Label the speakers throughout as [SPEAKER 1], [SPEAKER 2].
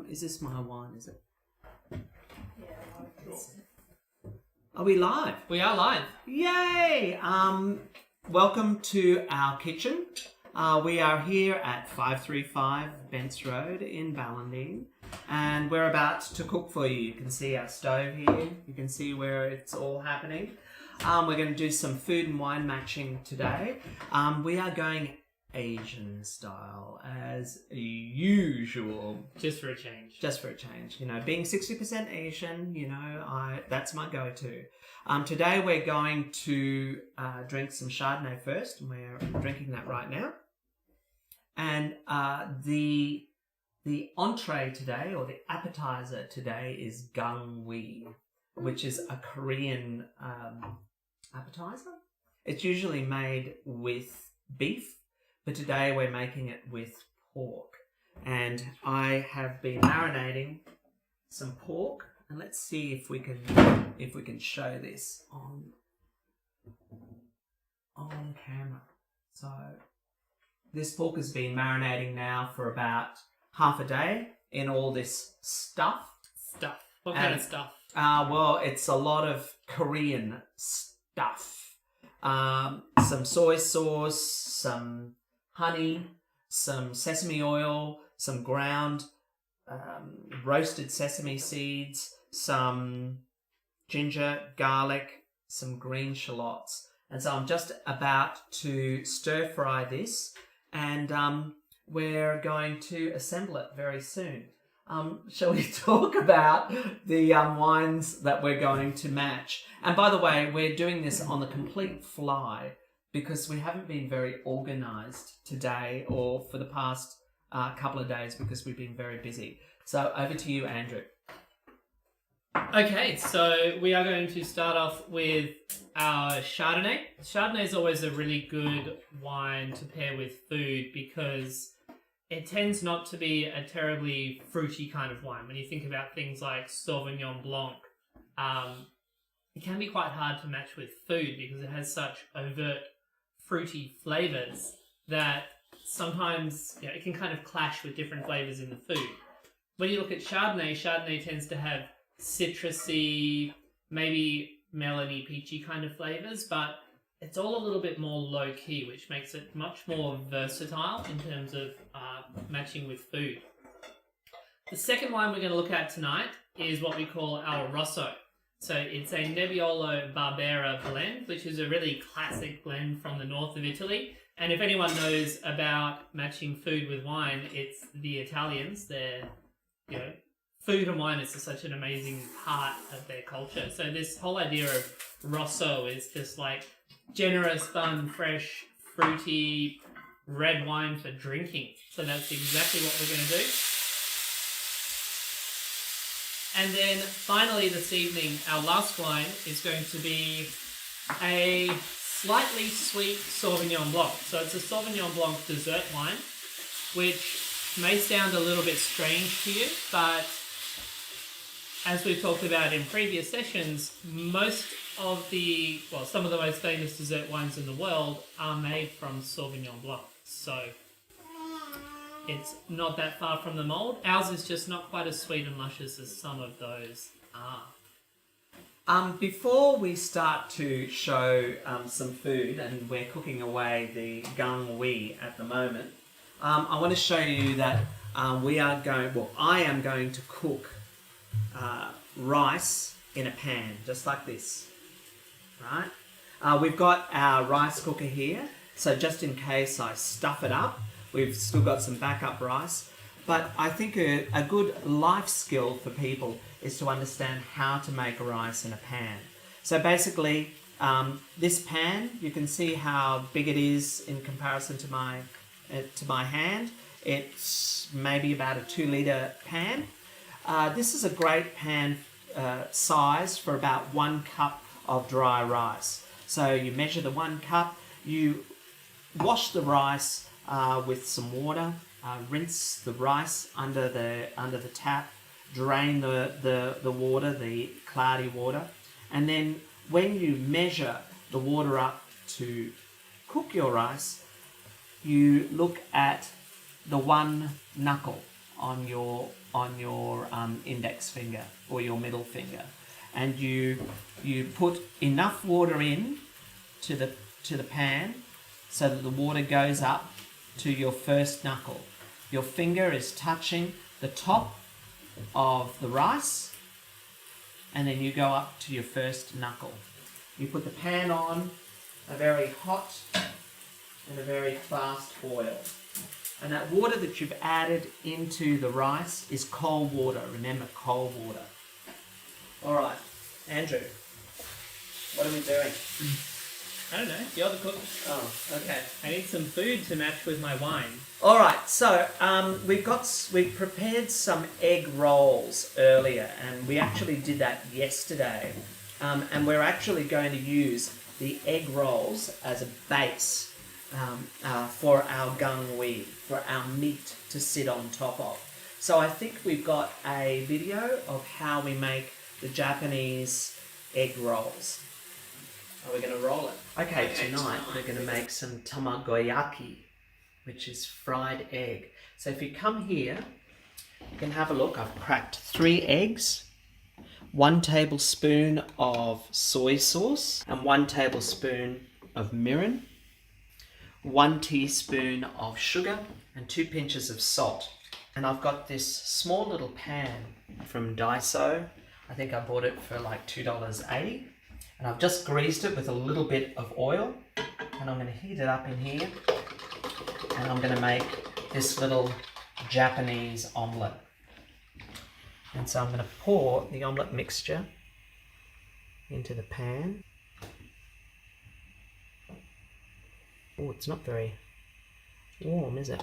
[SPEAKER 1] Is this my wine, is it?
[SPEAKER 2] Yeah.
[SPEAKER 1] Are we live?
[SPEAKER 3] We are live.
[SPEAKER 1] Yay! Welcome to our kitchen. We are here at 535 Bents Road in Ballindine, and we're about to cook for you. You can see our stove here. You can see where it's all happening. We're going to do some food and wine matching today. We are going Asian style as usual.
[SPEAKER 3] Just for a change.
[SPEAKER 1] Just for a change. You know, being 60% Asian, that's my go-to. Today we're going to drink some Chardonnay first. We're drinking that right now. And the entree today, or the appetizer today, is gangwi, which is a Korean appetizer. It's usually made with beef, but today we're making it with pork. And I have been marinating some pork, and let's see if we can show this on camera. So this pork has been marinating now for about half a day in all this stuff.
[SPEAKER 3] What kind of stuff?
[SPEAKER 1] Well, it's a lot of Korean stuff. Some soy sauce, some honey, some sesame oil, some ground roasted sesame seeds, some ginger, garlic, some green shallots. And so I'm just about to stir fry this, and we're going to assemble it very soon. Shall we talk about the wines that we're going to match? And by the way, we're doing this on the complete fly because we haven't been very organised today or for the past couple of days because we've been very busy. So over to you, Andrew.
[SPEAKER 3] Okay, so we are going to start off with our Chardonnay. Chardonnay is always a really good wine to pair with food because it tends not to be a terribly fruity kind of wine. When you think about things like Sauvignon Blanc, it can be quite hard to match with food because it has such overt fruity flavours that sometimes it can kind of clash with different flavours in the food. When you look at Chardonnay, Chardonnay tends to have citrusy, maybe melony, peachy kind of flavours, but it's all a little bit more low-key, which makes it much more versatile in terms of matching with food. The second wine we're going to look at tonight is what we call our Rosso. So it's a Nebbiolo Barbera blend, which is a really classic blend from the north of Italy. And if anyone knows about matching food with wine, it's the Italians. They're, food and wine is such an amazing part of their culture. So this whole idea of Rosso is just like generous, fun, fresh, fruity, red wine for drinking. So that's exactly what we're going to do. And then finally this evening, our last wine is going to be a slightly sweet Sauvignon Blanc. So it's a Sauvignon Blanc dessert wine, which may sound a little bit strange to you, but as we've talked about in previous sessions, some of the most famous dessert wines in the world are made from Sauvignon Blanc. So it's not that far from the mold. Ours is just not quite as sweet and luscious as some of those are.
[SPEAKER 1] Before we start to show some food, and we're cooking away the gangwi at the moment, I want to show you that I am going to cook rice in a pan, just like this, right? We've got our rice cooker here, so just in case I stuff it up, we've still got some backup rice. But I think a good life skill for people is to understand how to make rice in a pan. So basically, this pan, you can see how big it is in comparison to my hand. It's maybe about a 2-litre pan. This is a great pan size for about 1 cup of dry rice. So you measure the 1 cup, you wash the rice with some water, rinse the rice under the tap, drain the water, the cloudy water, and then when you measure the water up to cook your rice, you look at the 1 knuckle on your index finger or your middle finger, and you put enough water in to the pan so that the water goes up to your first knuckle. Your finger is touching the top of the rice, and then you go up to your first knuckle. You put the pan on a very hot and a very fast boil. And that water that you've added into the rice is cold water. Remember, cold water. All right, Andrew, what are we doing?
[SPEAKER 3] I don't know. You're the cook.
[SPEAKER 1] Oh, okay.
[SPEAKER 3] I need some food to match with my wine.
[SPEAKER 1] All right, so we've prepared some egg rolls earlier, and we actually did that yesterday. And we're actually going to use the egg rolls as a base for our gangui, for our meat to sit on top of. So I think we've got a video of how we make the Japanese egg rolls. Are we going to roll it? Okay, tonight we're going to make some tamagoyaki, which is fried egg. So if you come here, you can have a look. I've cracked 3 eggs, 1 tablespoon of soy sauce, and 1 tablespoon of mirin, 1 teaspoon of sugar, and 2 pinches of salt. And I've got this small little pan from Daiso. I think I bought it for like $2.80. And I've just greased it with a little bit of oil, and I'm going to heat it up in here, and I'm going to make this little Japanese omelette. And so I'm going to pour the omelette mixture into the pan. Oh, it's not very warm, is it?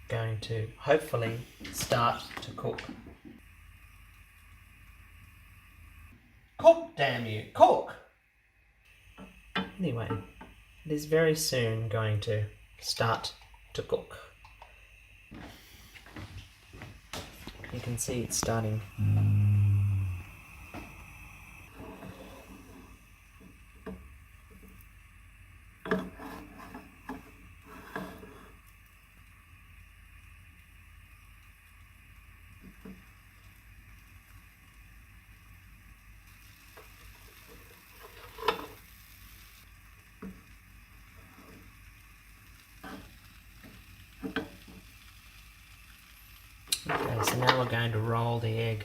[SPEAKER 1] Going to hopefully start to cook. Cook, damn you, cook! Anyway, it is very soon going to start to cook. You can see it's starting. Okay, so now we're going to roll the egg.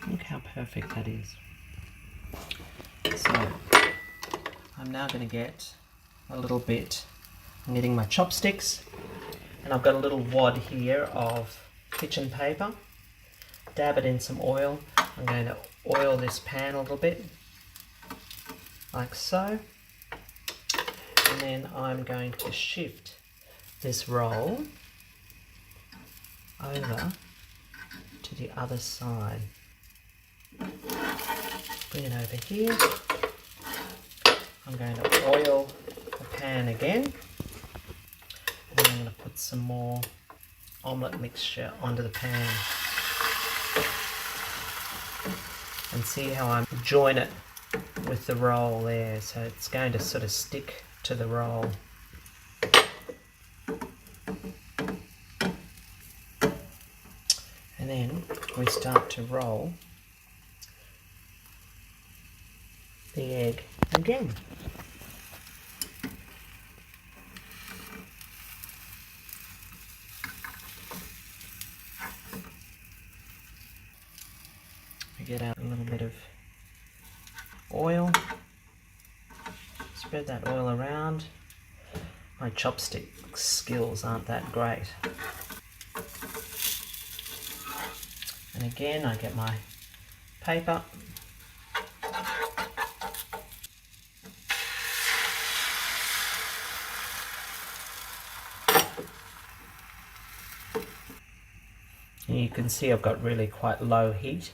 [SPEAKER 1] Look how perfect that is. So, I'm now going to get a little bit, I'm getting my chopsticks, and I've got a little wad here of kitchen paper. Dab it in some oil. I'm going to oil this pan a little bit, like so, and then I'm going to shift this roll over to the other side. Bring it over here. I'm going to oil the pan again, and then I'm going to put some more omelette mixture onto the pan. And see how I join it with the roll there, so it's going to sort of stick to the roll. And then we start to roll the egg again. Get out a little bit of oil, spread that oil around. My chopstick skills aren't that great. And again, I get my paper. And you can see I've got really quite low heat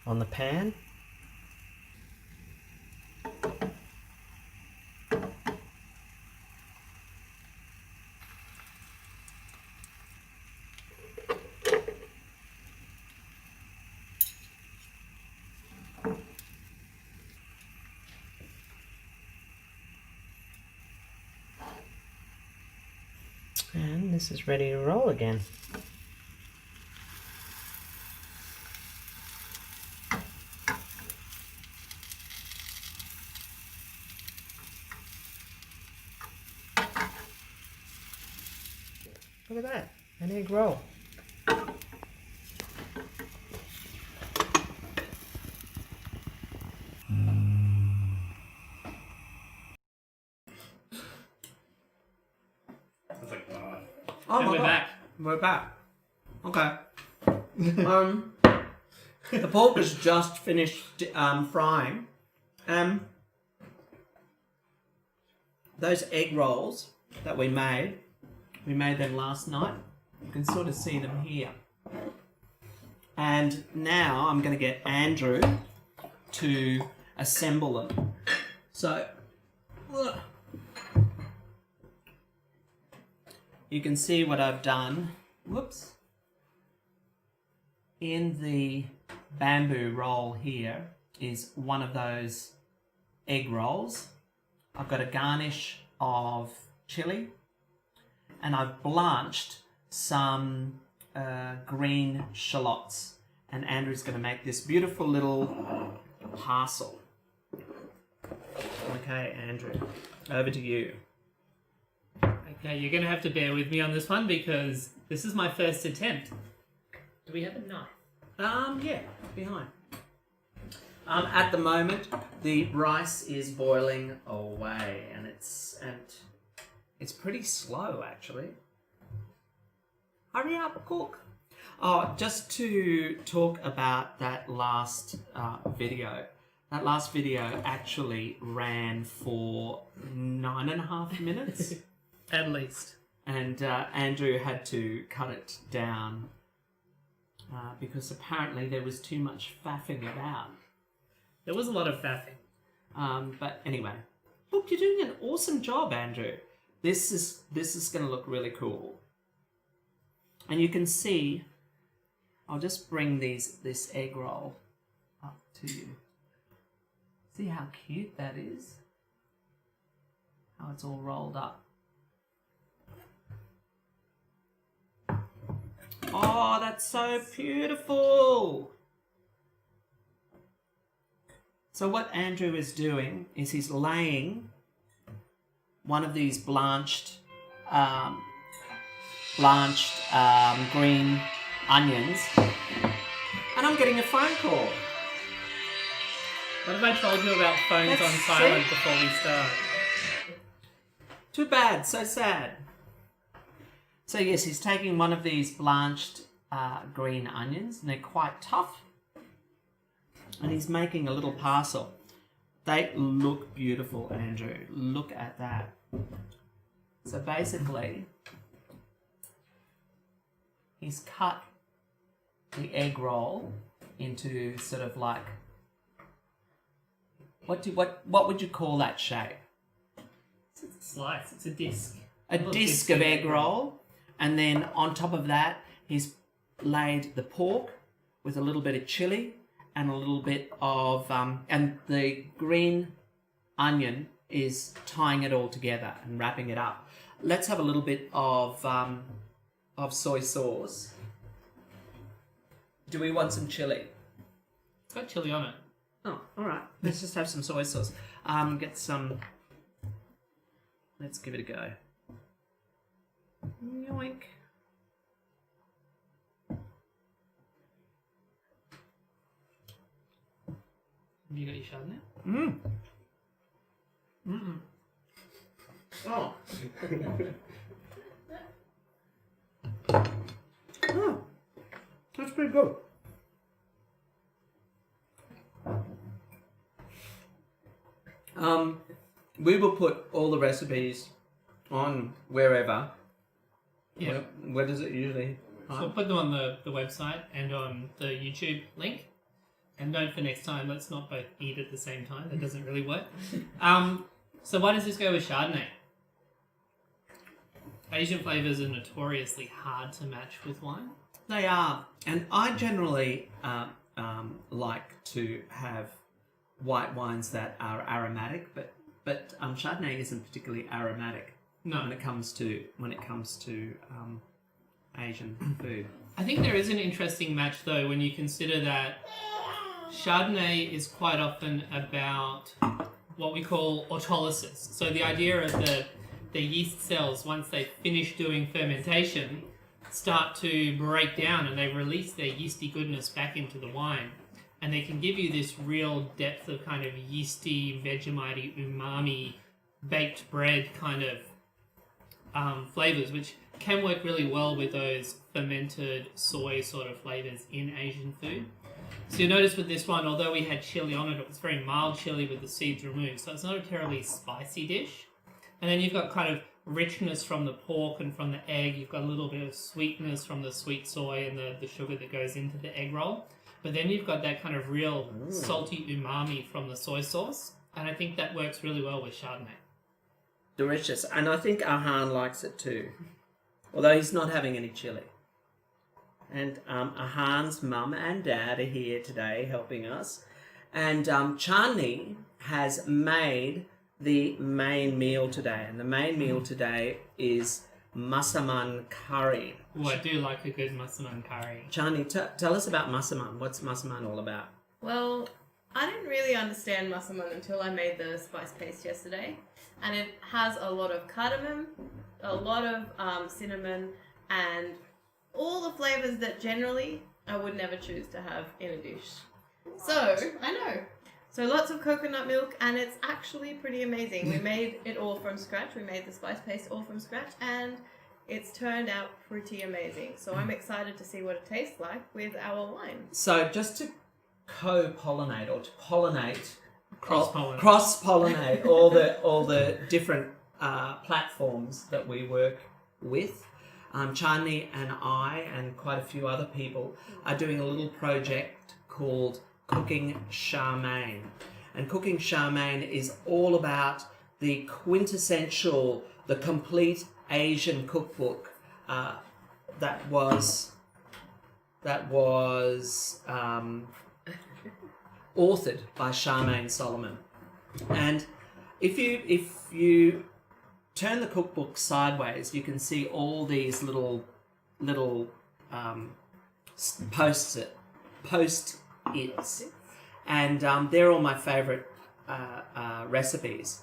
[SPEAKER 1] on the pan. And this is ready to roll again. Look at that, an egg roll.
[SPEAKER 4] It's like,
[SPEAKER 1] Oh
[SPEAKER 3] And
[SPEAKER 1] my
[SPEAKER 3] we're
[SPEAKER 1] God.
[SPEAKER 3] back.
[SPEAKER 1] We're back. Okay. The pork is just finished frying. Those egg rolls that we made them last night. You can sort of see them here. And now I'm going to get Andrew to assemble them. So, you can see what I've done. Whoops. In the bamboo roll here is one of those egg rolls. I've got a garnish of chili, and I've blanched some green shallots. And Andrew's going to make this beautiful little parcel. Okay, Andrew, over to you.
[SPEAKER 3] Okay, you're going to have to bear with me on this one because this is my first attempt. Do we have a knife?
[SPEAKER 1] Yeah, behind. At the moment, the rice is boiling away, and it's pretty slow actually. Hurry up, cook! Oh, just to talk about that last video. That last video actually ran for 9.5 minutes,
[SPEAKER 3] At least.
[SPEAKER 1] and Andrew had to cut it down because apparently there was too much faffing about.
[SPEAKER 3] There was a lot of faffing.
[SPEAKER 1] But anyway, look, you're doing an awesome job, Andrew. This is going to look really cool. And you can see, I'll just bring this egg roll up to you. See how cute that is? How it's all rolled up. Oh, that's so beautiful. So what Andrew is doing is he's laying one of these blanched green onions, and I'm getting a phone call.
[SPEAKER 3] What have I told you about phones
[SPEAKER 1] Let's
[SPEAKER 3] on silent
[SPEAKER 1] see.
[SPEAKER 3] before we start?
[SPEAKER 1] Too bad, so sad. So yes, he's taking one of these blanched green onions, and they're quite tough. And he's making a little parcel. They look beautiful, Andrew. Look at that. So basically, he's cut the egg roll into sort of like, what would you call that shape?
[SPEAKER 3] It's a slice. It's a disc.
[SPEAKER 1] A disc of egg roll, and then on top of that, he's laid the pork with a little bit of chili and a little bit of and the green onion is tying it all together and wrapping it up. Let's have a little bit of soy sauce. Do we want some chili?
[SPEAKER 3] It's got chili on it.
[SPEAKER 1] Oh, all right. Let's just have some soy sauce. Get some. Let's give it a go. Yoink.
[SPEAKER 3] Have you got your Chardonnay?
[SPEAKER 1] Mm. Mm-mm. Oh. Oh. That's pretty good. We will put all the recipes on wherever.
[SPEAKER 3] Yeah.
[SPEAKER 1] Where does it usually?
[SPEAKER 3] So we'll put them on the website and on the YouTube link. And note for next time, let's not both eat at the same time. That doesn't really work. So why does this go with Chardonnay? Asian flavours are notoriously hard to match with wine.
[SPEAKER 1] They are, and I generally like to have white wines that are aromatic, but Chardonnay isn't particularly aromatic.
[SPEAKER 3] No.
[SPEAKER 1] when it comes to Asian food.
[SPEAKER 3] I think there is an interesting match though when you consider that Chardonnay is quite often about what we call autolysis. So the idea of the yeast cells, once they finish doing fermentation, start to break down and they release their yeasty goodness back into the wine. And they can give you this real depth of kind of yeasty, Vegemite, umami, baked bread kind of flavors, which can work really well with those fermented soy sort of flavors in Asian food. So you'll notice with this one, although we had chili on it, it was very mild chili with the seeds removed. So it's not a terribly spicy dish. And then you've got kind of richness from the pork and from the egg. You've got a little bit of sweetness from the sweet soy and the sugar that goes into the egg roll. But then you've got that kind of real salty umami from the soy sauce. And I think that works really well with Chardonnay.
[SPEAKER 1] Delicious. And I think Ahan likes it too. Although he's not having any chili. And Ahan's mum and dad are here today helping us. And Chandni has made the main meal today. And the main meal today is Masaman curry.
[SPEAKER 3] Oh, I do like a good Masaman curry.
[SPEAKER 1] Chandni, tell us about Masaman. What's Masaman all about?
[SPEAKER 2] Well, I didn't really understand masaman until I made the spice paste yesterday. And it has a lot of cardamom, a lot of cinnamon, and all the flavours that generally I would never choose to have in a dish. So, I know. So lots of coconut milk, and it's actually pretty amazing. We made it all from scratch. We made the spice paste all from scratch, and it's turned out pretty amazing. So I'm excited to see what it tastes like with our wine.
[SPEAKER 1] So just to co-pollinate or to pollinate,
[SPEAKER 3] Cross-pollinate.
[SPEAKER 1] all the different platforms that we work with. Chandni and I and quite a few other people are doing a little project called Cooking Charmaine. And Cooking Charmaine is all about the quintessential, the complete Asian cookbook that was authored by Charmaine Solomon. And if you turn the cookbook sideways, you can see all these little post-its, and they're all my favourite recipes.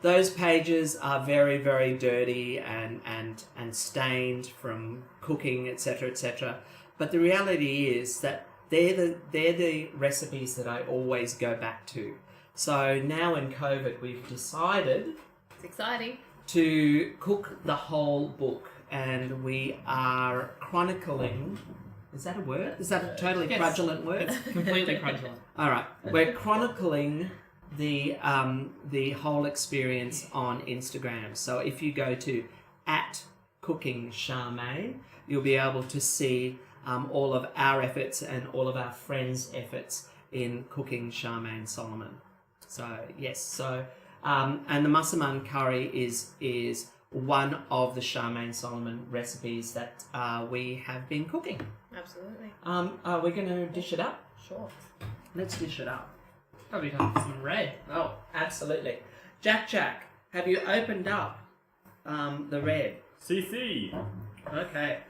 [SPEAKER 1] Those pages are very, very dirty and stained from cooking, etc., etc. But the reality is that they're the recipes that I always go back to. So now in COVID, we've decided
[SPEAKER 2] It's exciting.
[SPEAKER 1] to cook the whole book, and we are chronicling. Is that a word? Is that a totally
[SPEAKER 3] Yes.
[SPEAKER 1] fraudulent word?
[SPEAKER 3] It's completely fraudulent.
[SPEAKER 1] All right, we're chronicling the whole experience on Instagram. So if you go to @CookingCharmaine, you'll be able to see all of our efforts and all of our friends' efforts in cooking Charmaine Solomon. So yes, so and the Masaman curry is one of the Charmaine Solomon recipes that we have been cooking.
[SPEAKER 2] Absolutely.
[SPEAKER 1] Are we going to dish it up?
[SPEAKER 2] Sure.
[SPEAKER 1] Let's dish it up.
[SPEAKER 3] Probably time for some red.
[SPEAKER 1] Oh, absolutely. Jack, have you opened up the red?
[SPEAKER 4] CC.
[SPEAKER 1] Okay.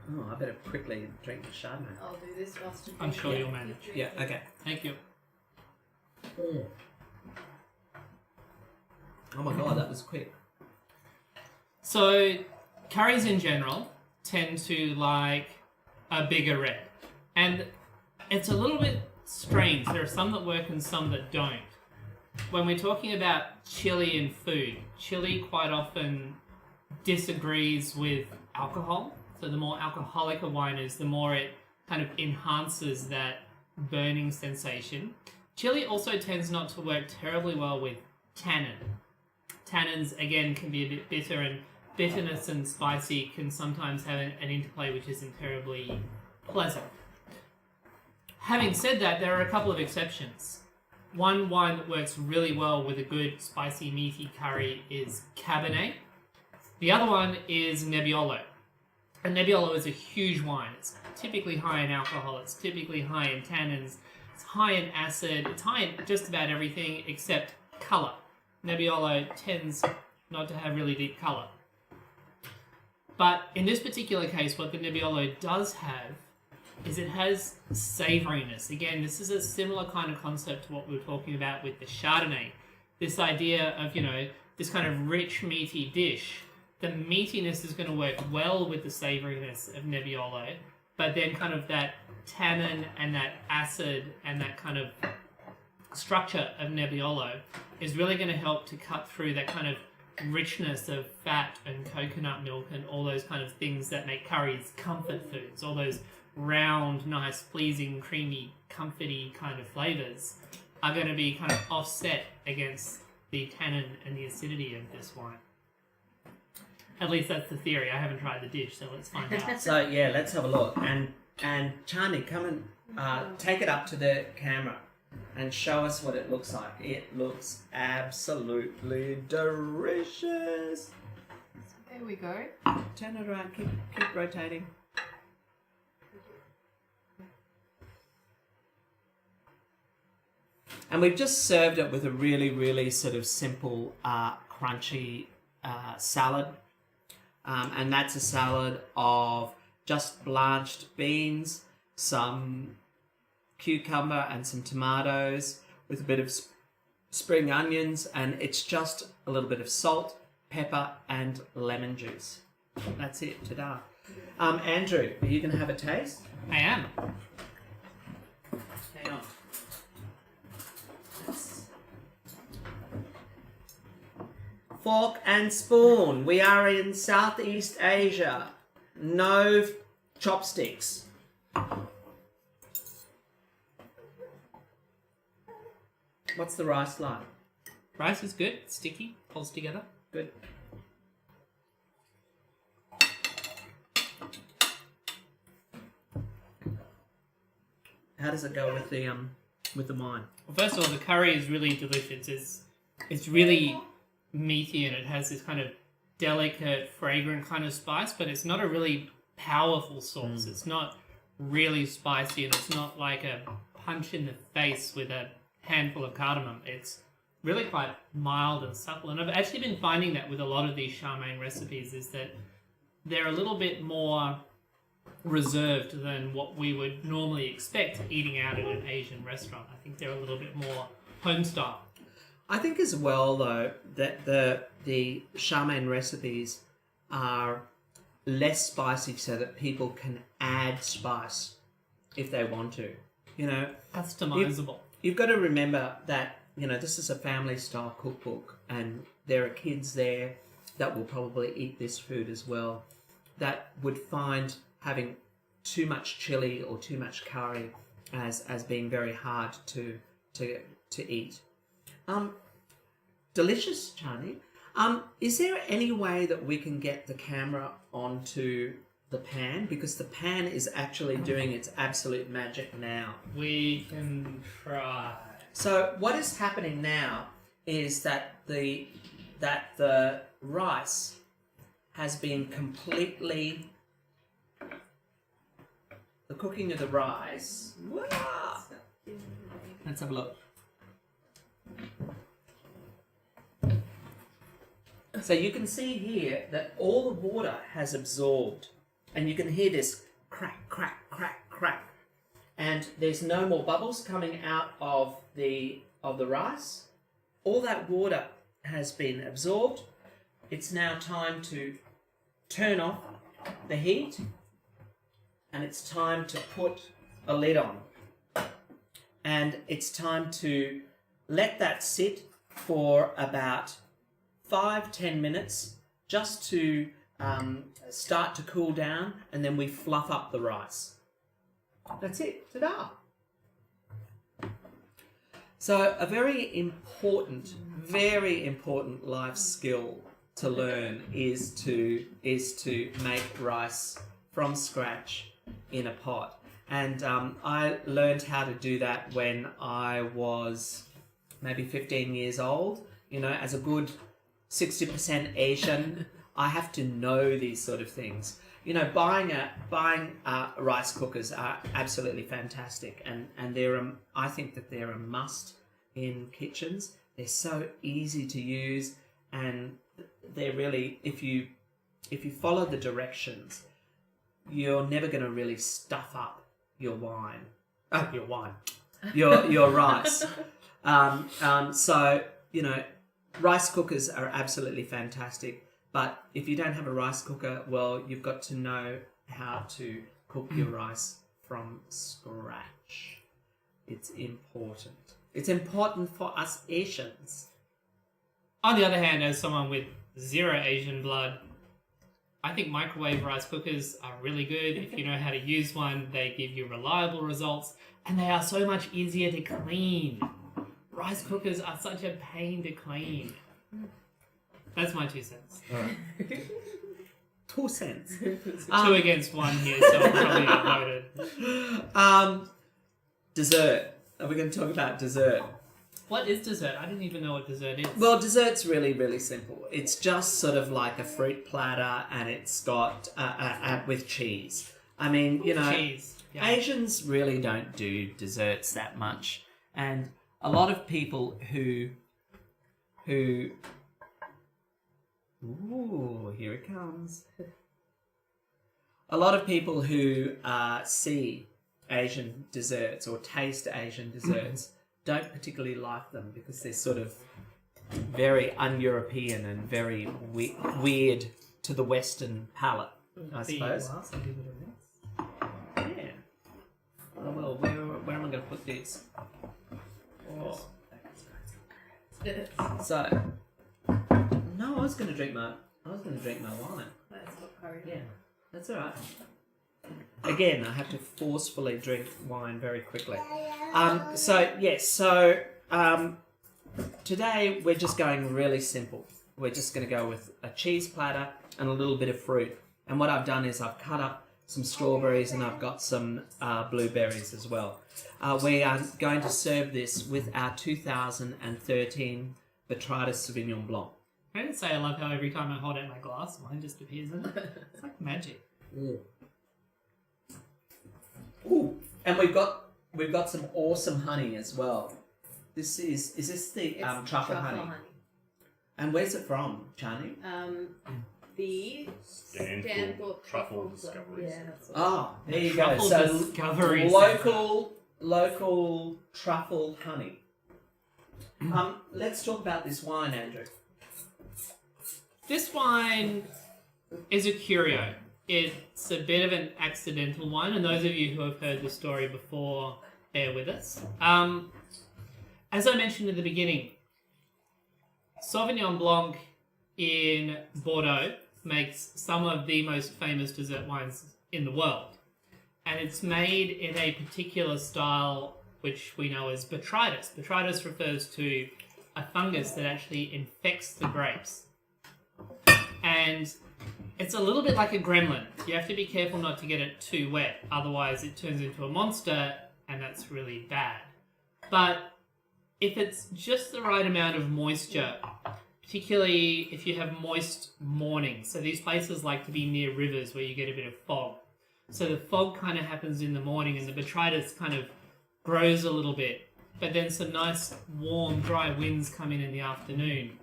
[SPEAKER 1] Oh, I better quickly drink the Chardonnay.
[SPEAKER 2] I'll do this whilst you
[SPEAKER 3] I'm
[SPEAKER 2] drink.
[SPEAKER 3] sure you'll manage.
[SPEAKER 1] Yeah, okay.
[SPEAKER 3] Thank you.
[SPEAKER 1] Oh my god, that was quick.
[SPEAKER 3] So, curries in general tend to like a bigger red. And it's a little bit strange. There are some that work and some that don't. When we're talking about chili in food, chili quite often disagrees with alcohol. So the more alcoholic a wine is, the more it kind of enhances that burning sensation. Chili also tends not to work terribly well with tannin. Tannins, again, can be a bit bitter, and bitterness and spicy can sometimes have an interplay which isn't terribly pleasant. Having said that, there are a couple of exceptions. One wine that works really well with a good spicy meaty curry is Cabernet. The other one is Nebbiolo. And Nebbiolo is a huge wine. It's typically high in alcohol, it's typically high in tannins, it's high in acid, it's high in just about everything except colour. Nebbiolo tends not to have really deep colour. But in this particular case, what the Nebbiolo does have is it has savouriness. Again, this is a similar kind of concept to what we were talking about with the Chardonnay. This idea of, this kind of rich, meaty dish. The meatiness is going to work well with the savouriness of Nebbiolo, but then kind of that tannin and that acid and that kind of structure of Nebbiolo is really going to help to cut through that kind of richness of fat and coconut milk and all those kind of things that make curries comfort foods, all those round, nice, pleasing, creamy, comforty kind of flavours are going to be kind of offset against the tannin and the acidity of this wine. At least that's the theory. I haven't tried the dish, so let's find out.
[SPEAKER 1] So yeah, let's have a look. And Chani, come and take it up to the camera and show us what it looks like. It looks absolutely delicious.
[SPEAKER 2] There we go.
[SPEAKER 1] Turn it around. Keep rotating. And we've just served it with a really, really sort of simple, crunchy salad. And that's a salad of just blanched beans, some cucumber and some tomatoes with a bit of spring onions, and it's just a little bit of salt, pepper and lemon juice. That's it. Ta-da. Andrew, are you going to have a taste?
[SPEAKER 3] I am.
[SPEAKER 1] Hang on. Fork and spoon. We are in Southeast Asia. No chopsticks. What's the rice like?
[SPEAKER 3] Rice is good, sticky, pulls together.
[SPEAKER 1] Good. How does it go with the wine?
[SPEAKER 3] Well, first of all, the curry is really delicious. It's really meaty and it has this kind of delicate, fragrant kind of spice, but it's not a really powerful sauce. It's not really spicy and it's not like a punch in the face with a handful of cardamom. It's really quite mild and supple. And I've actually been finding that with a lot of these charmaine recipes is that they're a little bit more reserved than what we would normally expect eating out at an Asian restaurant. I think they're a little bit more home style.
[SPEAKER 1] I think as well, though, that the charmaine recipes are less spicy so that people can add spice if they want to.
[SPEAKER 3] Customizable.
[SPEAKER 1] You've got to remember that, this is a family-style cookbook and there are kids there that will probably eat this food as well that would find having too much chili or too much curry as being very hard to eat. Delicious, Chani. Is there any way that we can get the camera onto the pan? Because the pan is actually doing its absolute magic now.
[SPEAKER 3] We can try.
[SPEAKER 1] So what is happening now is that the rice has been completely... The cooking of the rice... Wow. Let's have a look. So you can see here that all the water has absorbed, and you can hear this crack, crack, crack, crack, and there's no more bubbles coming out of the rice. All that water has been absorbed. It's now time to turn off the heat, and it's time to put a lid on, and it's time to let that sit for about 5-10 minutes just to start to cool down, and then we fluff up the rice. That's it. Ta-da! So a very important life skill to learn is to make rice from scratch in a pot. And I learned how to do that when I was maybe 15 years old. As a good 60% Asian, I have to know these sort of things. Buying rice cookers are absolutely fantastic, and I think that they're a must in kitchens. They're so easy to use, and they're really, if you follow the directions, you're never going to really stuff up your wine. Oh, your rice. So, rice cookers are absolutely fantastic, but if you don't have a rice cooker, well, you've got to know how to cook your rice from scratch. It's important. It's important for us Asians.
[SPEAKER 3] On the other hand, as someone with zero Asian blood, I think microwave rice cookers are really good. If you know how to use one, they give you reliable results, and they are so much easier to clean. Rice cookers are such a pain to clean. That's my 2 cents.
[SPEAKER 1] All right. 2 cents.
[SPEAKER 3] 2 against 1 here, so I'm probably outvoted.
[SPEAKER 1] Dessert. Are we going to talk about dessert?
[SPEAKER 3] What is dessert? I didn't even know what dessert is.
[SPEAKER 1] Well, dessert's really, really simple. It's just sort of like a fruit platter, and it's got with cheese. I mean,
[SPEAKER 3] Cheese. Yeah.
[SPEAKER 1] Asians really don't do desserts that much, and a lot of people who ooh, here it comes. A lot of people who see Asian desserts or taste Asian desserts don't particularly like them because they're sort of very un-European and very weird to the Western palate, I suppose. Yeah. Oh, well, where am I going to put this? Oh. So, no, I was going to drink my wine. Yeah, that's all right. Again, I have to forcefully drink wine very quickly. Today we're just going really simple. We're just going to go with a cheese platter and a little bit of fruit. And what I've done is I've cut up some strawberries and I've got some blueberries as well. We are going to serve this with our 2013 Botrytis Sauvignon Blanc.
[SPEAKER 3] I didn't say I love how every time I hold out my glass, wine just appears in it. It's like magic.
[SPEAKER 1] Mm. Ooh, and we've got some awesome honey as well. Is this the truffle honey? And where's it from, Chani?
[SPEAKER 2] The
[SPEAKER 4] Stanford Truffle Discoveries.
[SPEAKER 2] Yeah, that's what
[SPEAKER 1] There you
[SPEAKER 3] Truffle
[SPEAKER 1] go.
[SPEAKER 3] Discovery
[SPEAKER 1] So local truffle honey. Let's talk about this wine, Andrew.
[SPEAKER 3] This wine is a curio. It's a bit of an accidental one, and those of you who have heard the story before, bear with us. As I mentioned at the beginning, Sauvignon Blanc in Bordeaux makes some of the most famous dessert wines in the world. And it's made in a particular style which we know as Botrytis. Botrytis refers to a fungus that actually infects the grapes. And it's a little bit like a gremlin. You have to be careful not to get it too wet, otherwise it turns into a monster, and that's really bad. But if it's just the right amount of moisture, particularly if you have moist mornings, so these places like to be near rivers where you get a bit of fog. So the fog kind of happens in the morning and the Botrytis kind of grows a little bit, but then some nice warm dry winds come in the afternoon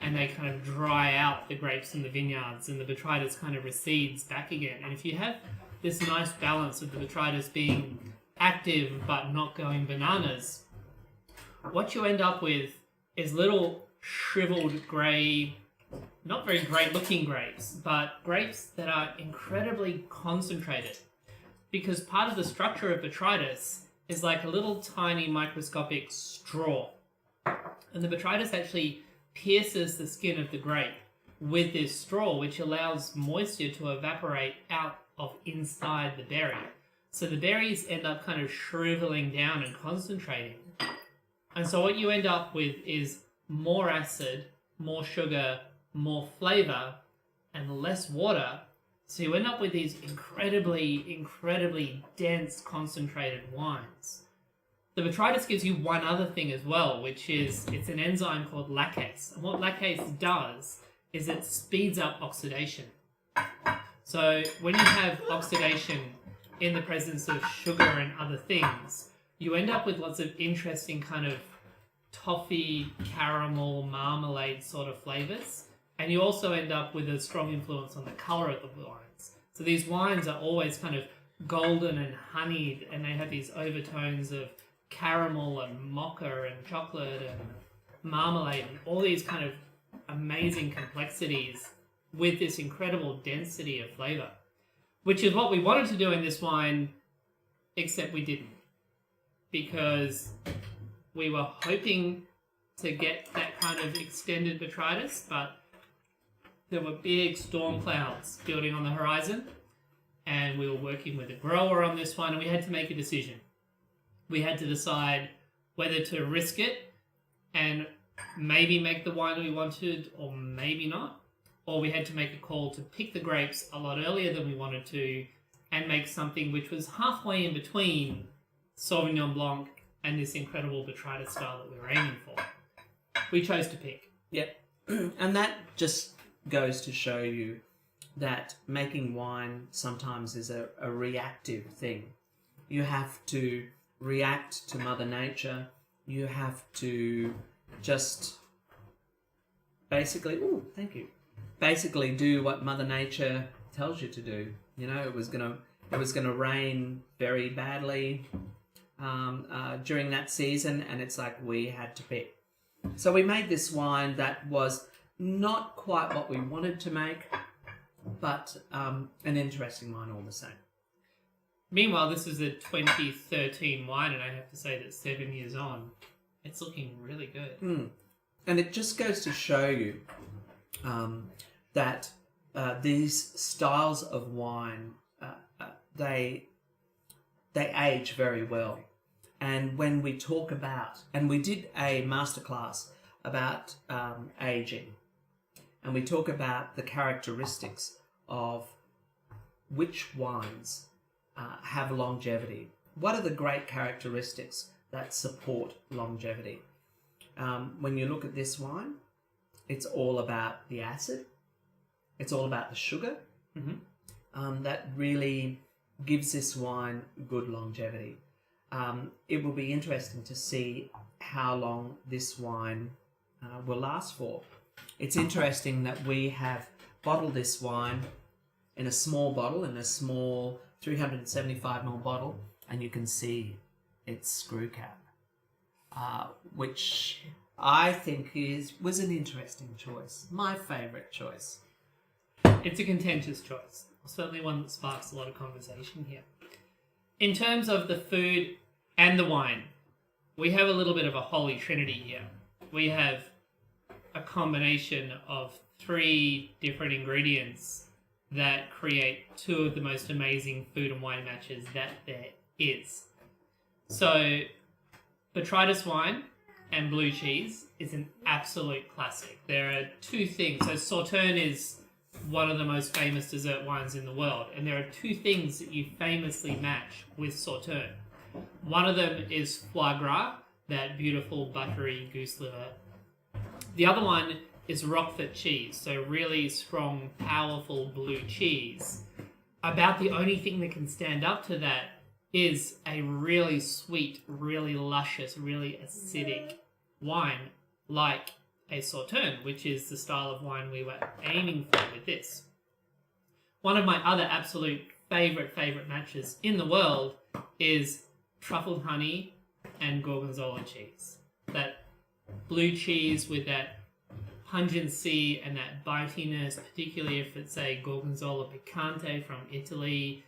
[SPEAKER 3] and they kind of dry out the grapes in the vineyards and the Botrytis kind of recedes back again. And if you have this nice balance of the Botrytis being active but not going bananas, what you end up with is little shriveled grey, not very great looking grapes, but grapes that are incredibly concentrated. Because part of the structure of Botrytis is like a little tiny microscopic straw. And the Botrytis actually pierces the skin of the grape with this straw, which allows moisture to evaporate out of inside the berry. So the berries end up kind of shriveling down and concentrating. And so what you end up with is more acid, more sugar, more flavour, and less water. So you end up with these incredibly dense, concentrated wines. The Botrytis gives you one other thing as well, which is it's an enzyme called lactase. And what lactase does is it speeds up oxidation. So when you have oxidation in the presence of sugar and other things, you end up with lots of interesting kind of toffee, caramel, marmalade sort of flavors. And you also end up with a strong influence on the color of the wines. So these wines are always kind of golden and honeyed, and they have these overtones of caramel and mocha and chocolate and marmalade and all these kind of amazing complexities with this incredible density of flavor, which is what we wanted to do in this wine, except we didn't, because we were hoping to get that kind of extended botrytis, but there were big storm clouds building on the horizon, and we were working with a grower on this one, and we had to make a decision. We had to decide whether to risk it and maybe make the wine we wanted or maybe not, or we had to make a call to pick the grapes a lot earlier than we wanted to and make something which was halfway in between Sauvignon Blanc and this incredible botrytis style that we were aiming for. We chose to pick.
[SPEAKER 1] Yep. And that just goes to show you that making wine sometimes is a reactive thing. You have to react to Mother Nature. You have to just basically, basically do what Mother Nature tells you to do. You know, it was gonna rain very badly during that season, and it's like we had to pick. So we made this wine that was not quite what we wanted to make, but an interesting wine all the same.
[SPEAKER 3] Meanwhile, this is a 2013 wine, and I have to say that 7 years on, it's looking really good.
[SPEAKER 1] And it just goes to show you that these styles of wine, they age very well. And when we talk about, and we did a masterclass about aging, and we talk about the characteristics of which wines have longevity. What are the great characteristics that support longevity? When you look at this wine, it's all about the acid. It's all about the sugar. That really gives this wine good longevity. It will be interesting to see how long this wine will last for. It's interesting that we have bottled this wine in a small bottle, in a small 375ml bottle, and you can see its screw cap, which I think was an interesting choice. My favourite choice.
[SPEAKER 3] It's a contentious choice. Certainly one that sparks a lot of conversation here. In terms of the food and the wine, we have a little bit of a holy trinity here. We have a combination of 3 different ingredients that create 2 of the most amazing food and wine matches that there is. So, botrytis wine and blue cheese is an absolute classic. There are 2 things. So, Sauterne is one of the most famous dessert wines in the world, and there are 2 things that you famously match with Sauterne. One of them is foie gras, that beautiful buttery goose liver. The other one is Roquefort cheese, so really strong, powerful blue cheese. About the only thing that can stand up to that is a really sweet, really luscious, really acidic wine like a Sauterne, which is the style of wine we were aiming for with this. One of my other absolute favorite matches in the world is truffled honey and gorgonzola cheese. That blue cheese with that pungency and that bitiness, particularly if it's a gorgonzola picante from Italy.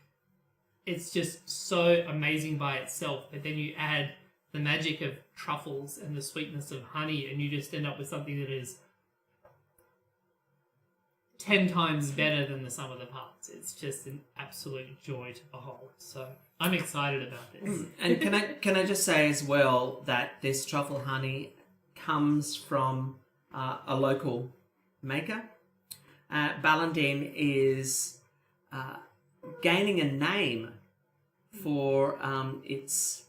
[SPEAKER 3] It's just so amazing by itself, but then you add the magic of truffles and the sweetness of honey, and you just end up with something that is 10 times better than the sum of the parts. It's just an absolute joy to behold. So I'm excited about this.
[SPEAKER 1] And can I just say as well that this truffle honey comes from a local maker. Ballandine is gaining a name for its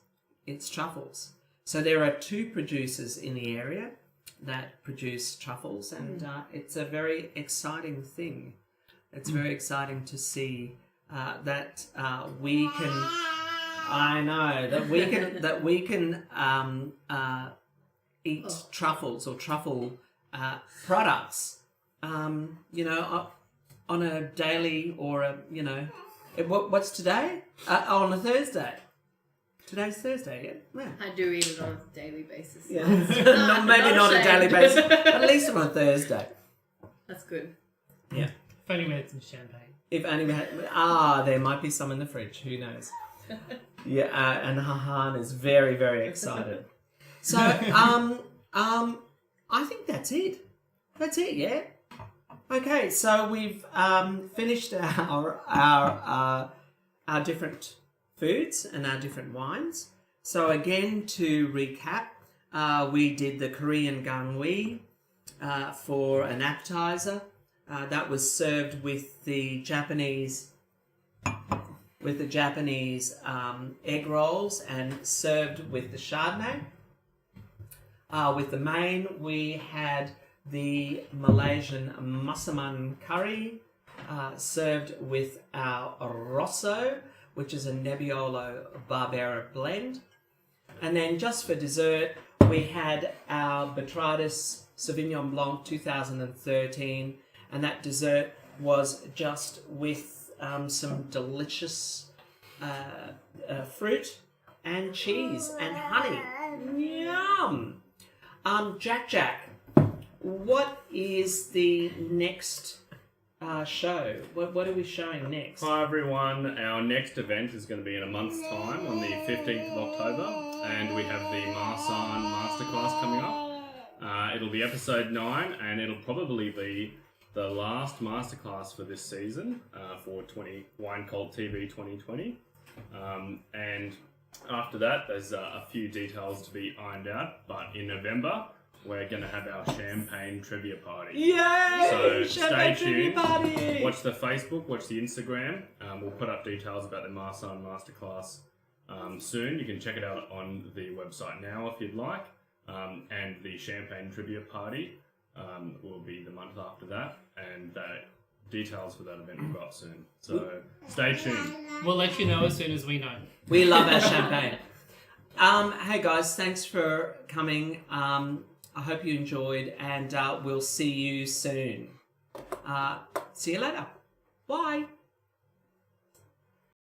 [SPEAKER 1] truffles. So there are 2 producers in the area that produce truffles, and it's a very exciting thing. It's very exciting to see that we can. I know that we can eat truffles or truffle products, you know, on a daily or a, you know, what's today? On a Thursday. Today's Thursday, yeah.
[SPEAKER 2] I do eat it on a daily basis.
[SPEAKER 1] Yeah. No, maybe not a daily basis, at least on a Thursday.
[SPEAKER 2] That's good.
[SPEAKER 1] Yeah.
[SPEAKER 3] If only we had some champagne.
[SPEAKER 1] If only we had, there might be some in the fridge. Who knows? Yeah, and Hahan is very, very excited. So, I think that's it. That's it, yeah. Okay, so we've finished our different foods and our different wines. So again, to recap, we did the Korean gangwi for an appetizer. That was served with the Japanese egg rolls and served with the Chardonnay. With the main, we had the Malaysian Masaman curry served with our Rosso, which is a Nebbiolo Barbera blend. And then just for dessert, we had our Botrytis Sauvignon Blanc 2013, and that dessert was just with some delicious fruit and cheese and honey. Yum! Jack, what is the next show? What are we showing next?
[SPEAKER 4] Hi everyone, our next event is going to be in a month's time on the 15th of October, and we have the Marsan Masterclass coming up. It'll be episode 9, and it'll probably be the last masterclass for this season for Wine Cult TV 2020. And after that, there's a few details to be ironed out, but in November, we're going to have our champagne trivia party.
[SPEAKER 1] Yay!
[SPEAKER 4] So
[SPEAKER 1] Champagne
[SPEAKER 4] stay
[SPEAKER 1] trivia
[SPEAKER 4] tuned.
[SPEAKER 1] party!
[SPEAKER 4] Watch the Facebook, watch the Instagram. We'll put up details about the Marsan Masterclass soon. You can check it out on the website now if you'd like. And the champagne trivia party will be the month after that. And details for that event we've got soon. So stay tuned.
[SPEAKER 3] We'll let you know as soon as we know.
[SPEAKER 1] We love our champagne. Hey guys, thanks for coming. I hope you enjoyed, and we'll see you soon. See you later. Bye.